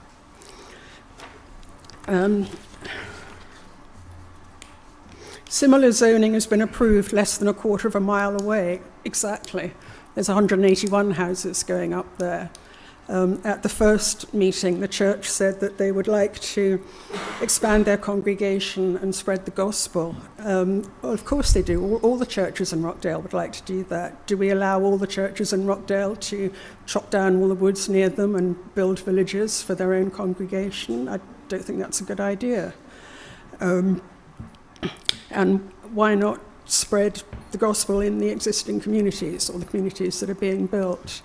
Similar zoning has been approved less than a quarter of a mile away. Exactly. There's 181 houses going up there. At the first meeting, the church said that they would like to expand their congregation and spread the gospel. Well, of course they do. All the churches in Rockdale would like to do that. Do we allow all the churches in Rockdale to chop down all the woods near them and build villages for their own congregation? I don't think that's a good idea. And why not spread the gospel in the existing communities or the communities that are being built?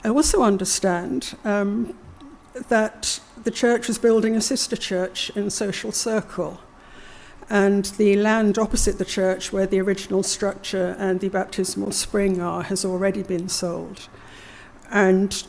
I also understand that the church is building a sister church in Social Circle, and the land opposite the church where the original structure and the baptismal spring are has already been sold. And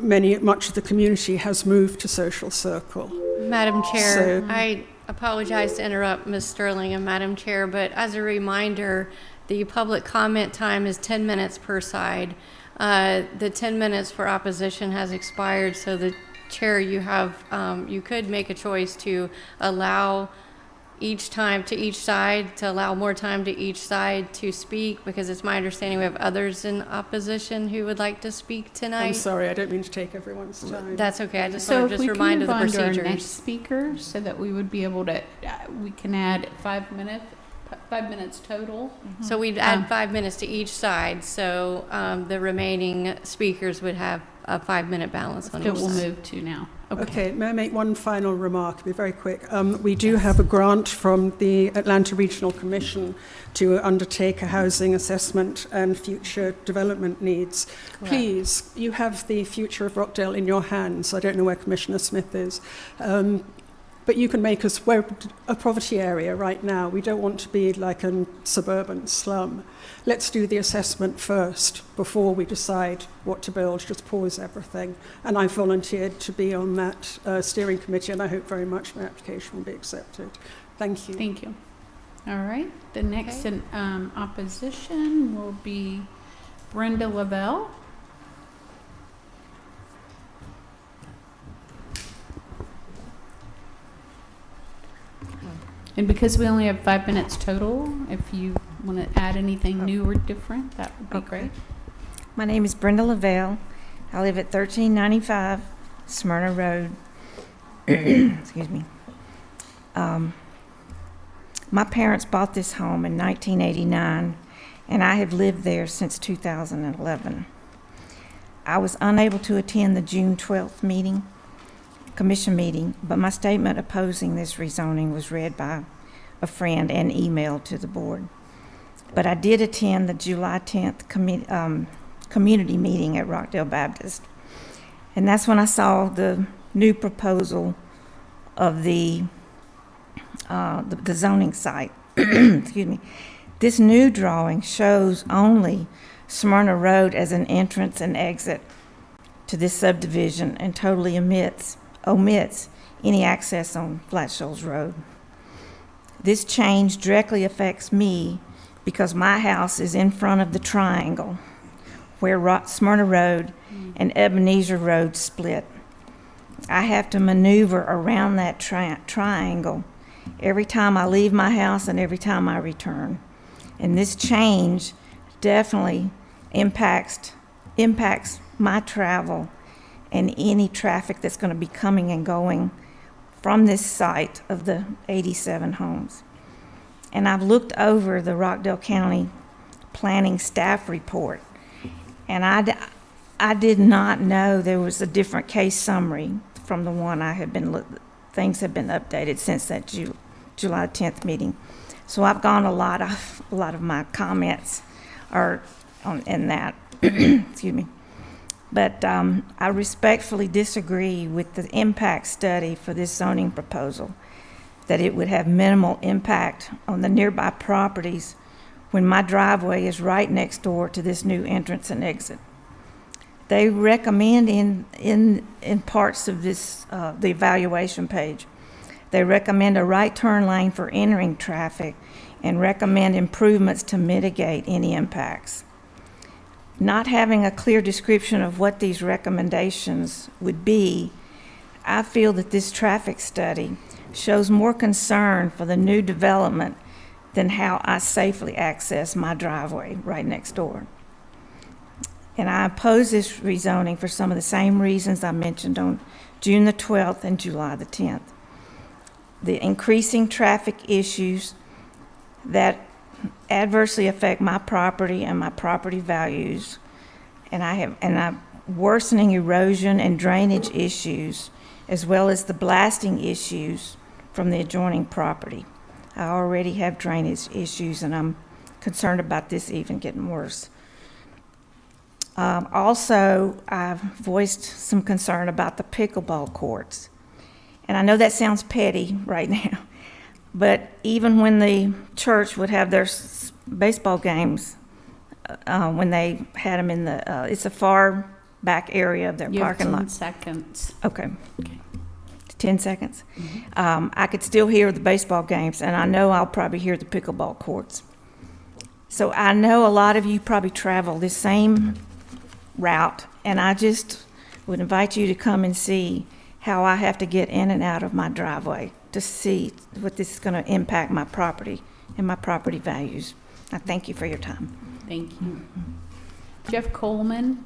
much of the community has moved to Social Circle. Madam Chair, So- I apologize to interrupt Ms. Sterling and Madam Chair, but as a reminder, the public comment time is 10 minutes per side. The 10 minutes for opposition has expired, so the chair, you could make a choice to allow each time to each side, to allow more time to each side to speak, because it's my understanding we have others in opposition who would like to speak tonight. I'm sorry, I don't mean to take everyone's time. That's okay. I just So want if to we just can remind move of the on to our next procedures. speaker, so that we would be able to, we can add 5 minutes total. So we'd add 5 minutes to each side, so the remaining speakers would have a 5-minute balance on That each we'll side. move to now. Okay, may I make one final remark? It'll be very quick. We do have a grant from the Atlanta Regional Commission to undertake a housing assessment and future development needs. Correct. Please, you have the future of Rockdale in your hands. I don't know where Commissioner Smith is. But you can make us, we're a poverty area right now. We don't want to be like a suburban slum. Let's do the assessment first before we decide what to build. Just pause everything. And I volunteered to be on that steering committee, and I hope very much my application will be accepted. Thank you. Thank you. All right. The next in opposition will be Brenda Lavelle. And because we only have 5 minutes total, if you want to add anything new or different, that would be great. My name is Brenda Lavelle. I live at 1395 Smyrna Road. Excuse me. My parents bought this home in 1989, and I have lived there since 2011. I was unable to attend the June 12th commission meeting, but my statement opposing this rezoning was read by a friend and emailed to the board. But I did attend the July 10th community meeting at Rockdale Baptist, and that's when I saw the new proposal of the zoning site. Excuse me. This new drawing shows only Smyrna Road as an entrance and exit to this subdivision and totally omits any access on Flat Shoals Road. This change directly affects me because my house is in front of the triangle where Smyrna Road and Ebenezer Road split. I have to maneuver around that triangle every time I leave my house and every time I return. And this change definitely impacts my travel and any traffic that's going to be coming and going from this site of the 87 homes. And I've looked over the Rockdale County Planning Staff Report, and I did not know there was a different case summary from the one I had been things have been updated since that July 10th meeting. So I've gone a lot of my comments are in that. Excuse me. But I respectfully disagree with the impact study for this zoning proposal, that it would have minimal impact on the nearby properties when my driveway is right next door to this new entrance and exit. They recommend in parts of this, the evaluation page, they recommend a right turn lane for entering traffic and recommend improvements to mitigate any impacts. Not having a clear description of what these recommendations would be, I feel that this traffic study shows more concern for the new development than how I safely access my driveway right next door. And I oppose this rezoning for some of the same reasons I mentioned on June the 12th and July the 10th. The increasing traffic issues that adversely affect my property and my property values, and worsening erosion and drainage issues, as well as the blasting issues from the adjoining property. I already have drainage issues, and I'm concerned about this even getting worse. Also, I've voiced some concern about the pickleball courts. And I know that sounds petty right now, but even when the church would have their baseball games, when they had them in the, it's a far back area of their You have parking 10 lot. seconds. Okay. 10 seconds. I could still hear the baseball games, and I know I'll probably hear the pickleball courts. So I know a lot of you probably travel this same route, and I just would invite you to come and see how I have to get in and out of my driveway to see what this is going to impact my property and my property values. I thank you for your time. Thank you. Jeff Coleman.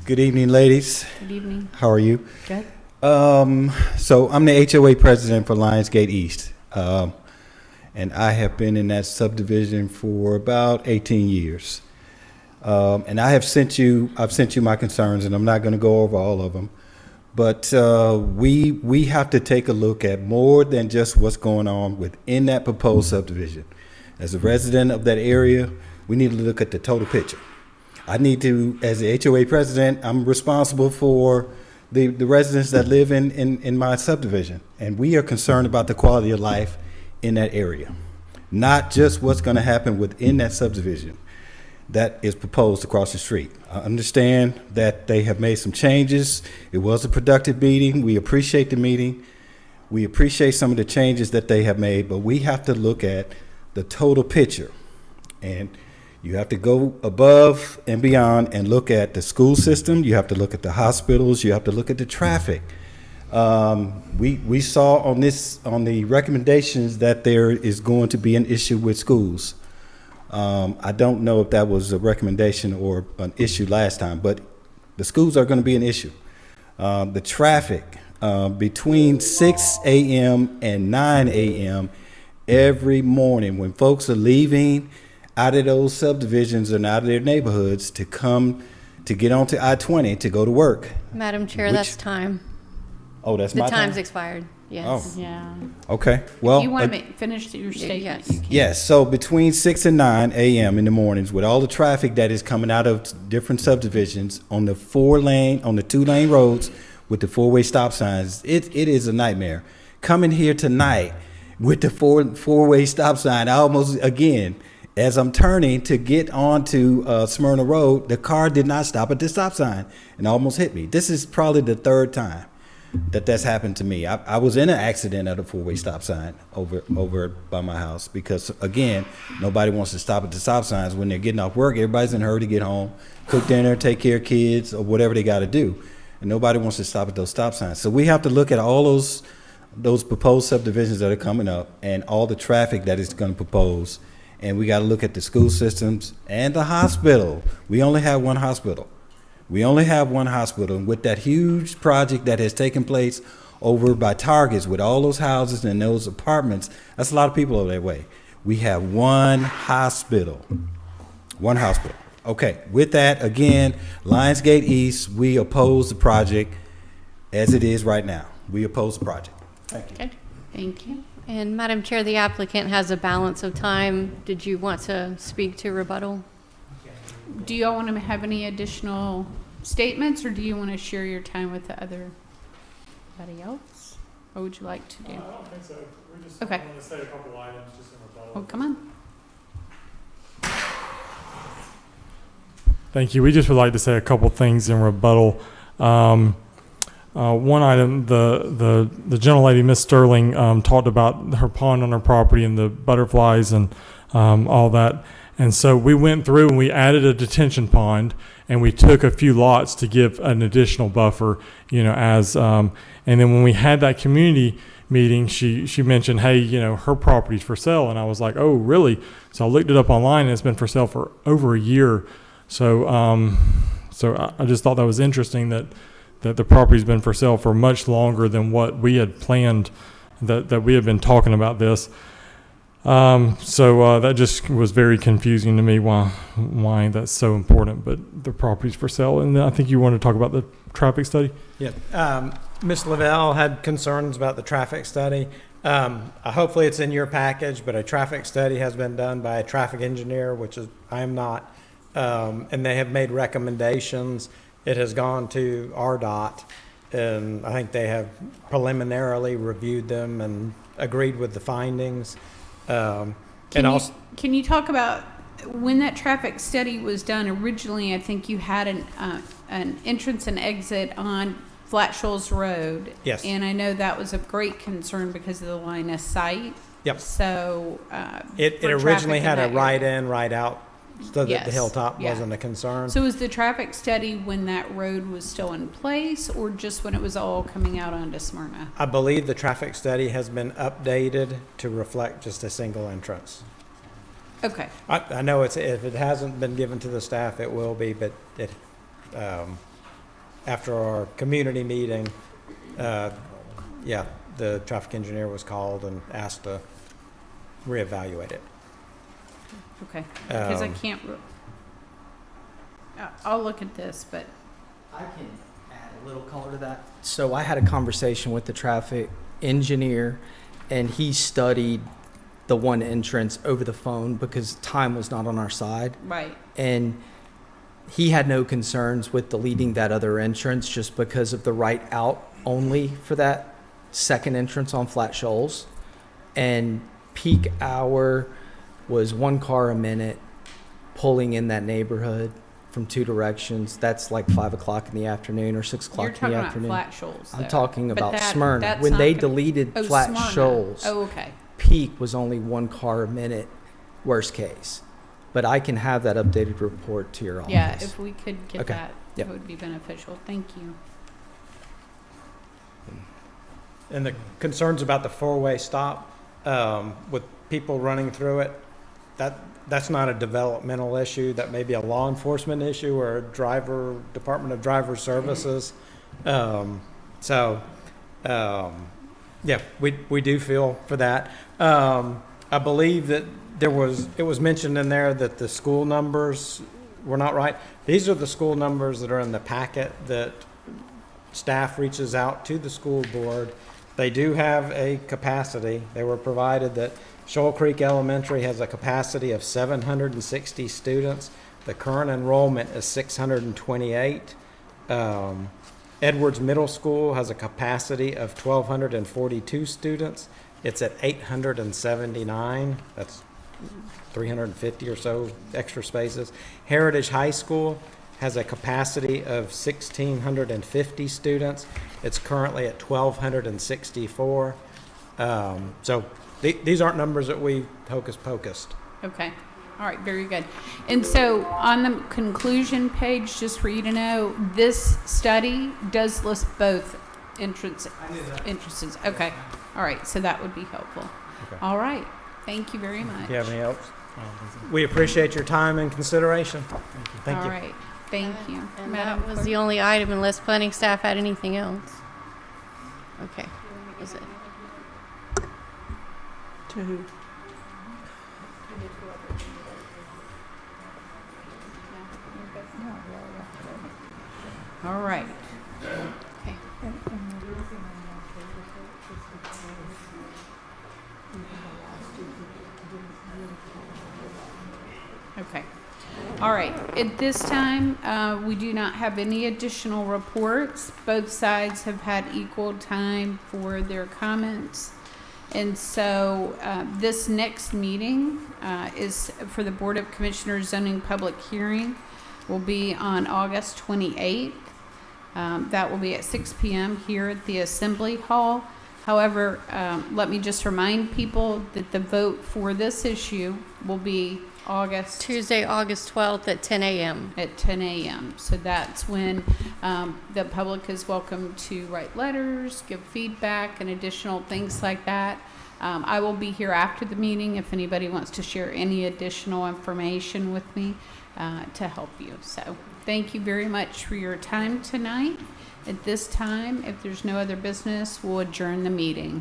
Good evening, ladies. Good evening. How are you? Good. So I'm the HOA president for Lionsgate East, and I have been in that subdivision for about 18 years. And I've sent you my concerns, and I'm not going to go over all of them. But we have to take a look at more than just what's going on within that proposed subdivision. As a resident of that area, we need to look at the total picture. I need to, as the HOA president, I'm responsible for the residents that live in my subdivision. And we are concerned about the quality of life in that area, not just what's going to happen within that subdivision that is proposed across the street. I understand that they have made some changes. It was a productive meeting. We appreciate the meeting. We appreciate some of the changes that they have made, but we have to look at the total picture. And you have to go above and beyond and look at the school system. You have to look at the hospitals. You have to look at the traffic. We saw on the recommendations that there is going to be an issue with schools. I don't know if that was a recommendation or an issue last time, but the schools are going to be an issue. The traffic between 6 a.m. and 9 a.m. every morning when folks are leaving out of those subdivisions and out of their neighborhoods to come to get onto I-20 to go to work. Madam Chair, that's time. Oh, that's my The time? time's expired, yes. Oh. Yeah. Okay, well. If you want to finish your statement, yes. you can. Yes, so between 6 and 9 a.m. in the mornings, with all the traffic that is coming out of different subdivisions on the 2-lane roads with the 4-way stop signs, it is a nightmare. Coming here tonight with the four-way stop sign, I almost, again, As I'm turning to get onto Smyrna Road, the car did not stop at the stop sign and almost hit me. This is probably the third time that's happened to me. I was in an accident at a four-way stop sign over by my house because, again, nobody wants to stop at the stop signs when they're getting off work. Everybody's in a hurry to get home, cook dinner, take care of kids, or whatever they got to do. And nobody wants to stop at those stop signs. So we have to look at all those proposed subdivisions that are coming up and all the traffic that is going to propose. And we got to look at the school systems and the hospital. We only have one hospital. And with that huge project that has taken place over by Targets with all those houses and those apartments, that's a lot of people over that way. We have one hospital. Okay, with that, again, Lionsgate East, we oppose the project as it is right now. We oppose the project. Thank you. Okay. Thank you. And Madam Chair, the applicant has a balance of time. Did you want to speak to rebuttal? Do you all want to have any additional statements, or do you want to share your time with anybody else? What would you like to do? I don't think so. We just Okay. want to say a couple items just in rebuttal. Oh, come on. Thank you. We just would like to say a couple things in rebuttal. One item, the gentlelady, Miss Sterling, talked about her pond on her property and the butterflies and all that. And so we went through and we added a detention pond, and we took a few lots to give an additional buffer, and then when we had that community meeting, she mentioned, hey, her property's for sale. And I was like, oh, really? So I looked it up online, and it's been for sale for over a year. So I just thought that was interesting that the property's been for sale for much longer than what we had planned, that we had been talking about this. So that just was very confusing to me why that's so important, but the property's for sale. And I think you want to talk about the traffic study? Yeah. Ms. Lavelle had concerns about the traffic study. Hopefully it's in your package, but a traffic study has been done by a traffic engineer, which is I am not, and they have made recommendations. It has gone to RDOT, and I think they have preliminarily reviewed them and agreed with the findings. Can you talk about when that traffic study was done originally? I think you had an entrance and exit on Flat Shoals Road. Yes. And I know that was of great concern because of the line of sight. Yep. So It for originally traffic had in a that right area. in, right out, so that Yes. the hilltop Yeah. wasn't a concern. So was the traffic study when that road was still in place, or just when it was all coming out onto Smyrna? I believe the traffic study has been updated to reflect just a single entrance. Okay. I know if it hasn't been given to the staff, it will be, but after our community meeting, the traffic engineer was called and asked to reevaluate it. Okay. Because I can't. I'll look at this, but I can add a little color to that. So I had a conversation with the traffic engineer, and he studied the one entrance over the phone because time was not on our side. right. And he had no concerns with deleting that other entrance just because of the right out only for that second entrance on Flat Shoals. And peak hour was 1 car a minute pulling in that neighborhood from 2 directions. That's like 5 o'clock in the afternoon or 6 You're o'clock in talking the about afternoon. Flat Shoals. I'm though. talking But about that- Smyrna. that's When not they gonna- deleted Oh, Flat Smyrna. Shoals, Oh, okay. peak was only 1 car a minute, worst case. But I can have that updated report to your office. Yeah, if we could get Okay. that, Yep. that would be beneficial. Thank you. And the concerns about the four-way stop, with people running through it, that's not a developmental issue. That may be a law enforcement issue or a Department of Driver Services. We do feel for that. I believe that it was mentioned in there that the school numbers were not right. These are the school numbers that are in the packet that staff reaches out to the school board. They do have a capacity. They were provided that Shoal Creek Elementary has a capacity of 760 students. The current enrollment is 628. Edwards Middle School has a capacity of 1,242 students. It's at 879. That's 350 or so extra spaces. Heritage High School has a capacity of 1,650 students. It's currently at 1,264. So these aren't numbers that we hocus pocused. Okay. All right, very good. And so on the conclusion page, just for you to know, this study does list both entrances. Okay. All right, so that would be helpful. Okay. All right. Thank you very much. Do you have any else? We appreciate your time and consideration. Thank you. All right. Thank you. And Madam that was Clerk? the only item unless planning staff had anything else. Okay. Was it? To who? All right. Okay. Okay. All right. At this time, we do not have any additional reports. Both sides have had equal time for their comments. And so this next meeting is for the Board of Commissioners zoning public hearing will be on August 28th. That will be at 6 p.m. here at the Assembly Hall. However, let me just remind people that the vote for this issue will be Tuesday, August 12th at 10 a.m. At 10 a.m. So that's when the public is welcome to write letters, give feedback, and additional things like that. I will be here after the meeting if anybody wants to share any additional information with me to help you. So thank you very much for your time tonight. At this time, if there's no other business, we'll adjourn the meeting.